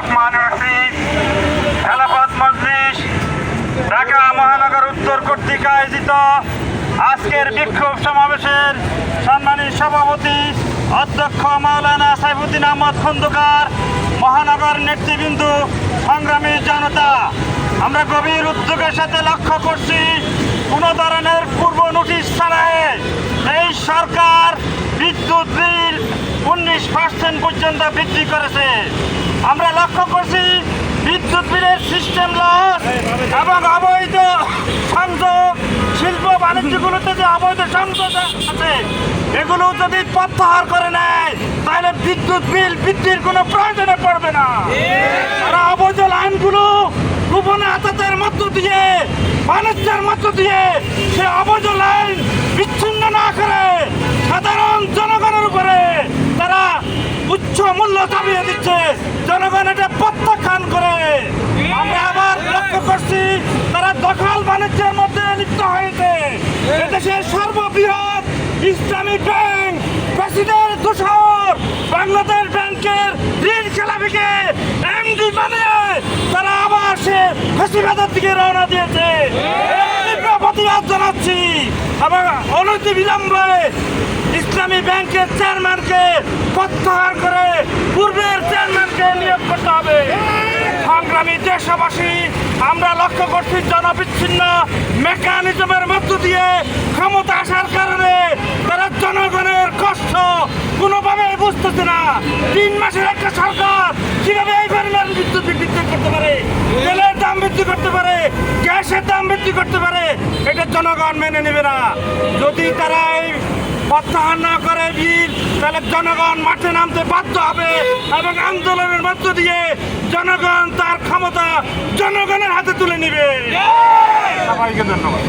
রহমান রশিদ খেলাফত মজলিস ঢাকা মহানগর উত্তর কর্তৃক আয়োজিত আজকের বিক্ষোভ সমাবেশের সম্মানিত সভাপতি অধ্যক্ষ মাওলানা সাইফুদ্দিন আহমদ খন্দকার, মহানগর নেতৃবৃন্দ, সংগ্রামী জনতা, আমরা গভীর উদ্যোগের সাথে লক্ষ্য করছি কোনো ধরনের পূর্ব নোটিশ ছাড়াই এই সরকার বিদ্যুৎ বিল 19% পর্যন্ত বৃদ্ধি করেছে। আমরা লক্ষ্য করছি বিদ্যুৎ বিলের সিস্টেম লস এবং অবৈধ সংযোগ, শিল্প বাণিজ্যগুলোতে যে অবৈধ সংযোগ আছে এগুলো যদি প্রত্যাহার করে নেয় তাহলে বিদ্যুৎ বিল বৃদ্ধির কোনো প্রয়োজনে পড়বে না। তারা অবৈধ লাইনগুলো গোপনে আতাতের মধ্য দিয়ে, বাণিজ্যের মধ্য দিয়ে সে অবৈধ লাইন বিচ্ছিন্ন না করে সাধারণ জনগণের উপরে তারা উচ্চ মূল্য চাপিয়ে দিচ্ছে। জনগণ এটা প্রত্যাখ্যান করে। আমরা আবার লক্ষ্য করছি তারা দখল বাণিজ্যের মধ্যে লিপ্ত হয়েছে। এদেশের সর্ববৃহৎ ইসলামী ব্যাংক প্রেসিডেন্ট দোসর বাংলাদেশ ব্যাংকের ঋণ খেলাপিকে এমডি বানিয়ে তারা আবার সে ফেসিবাদের দিকে রওনা দিয়েছে। প্রতিবাদ জানাচ্ছি এবং অনতি বিলম্বে ইসলামী ব্যাংকের চেয়ারম্যানকে প্রত্যাহার করে পূর্বের চেয়ারম্যানকে নিয়োগ করতে হবে। সংগ্রামী দেশবাসী, আমরা লক্ষ্য করছি জনবিচ্ছিন্ন মেকানিজমের মধ্য দিয়ে ক্ষমতা আসার কারণে তারা জনগণের কষ্ট কোনোভাবে বুঝতেছে না। 3 মাসের একটা সরকার কিভাবে এই পরিমাণ বিদ্যুৎ বৃদ্ধি করতে পারে, তেলের দাম বৃদ্ধি করতে পারে, গ্যাসের দাম বৃদ্ধি করতে পারে, এটা জনগণ মেনে নেবে না। যদি তারা এই প্রত্যাহার না করে বিল, তাহলে জনগণ মাঠে নামতে বাধ্য হবে এবং আন্দোলনের মধ্য দিয়ে জনগণ তার ক্ষমতা জনগণের হাতে তুলে নেবে। সবাইকে ধন্যবাদ।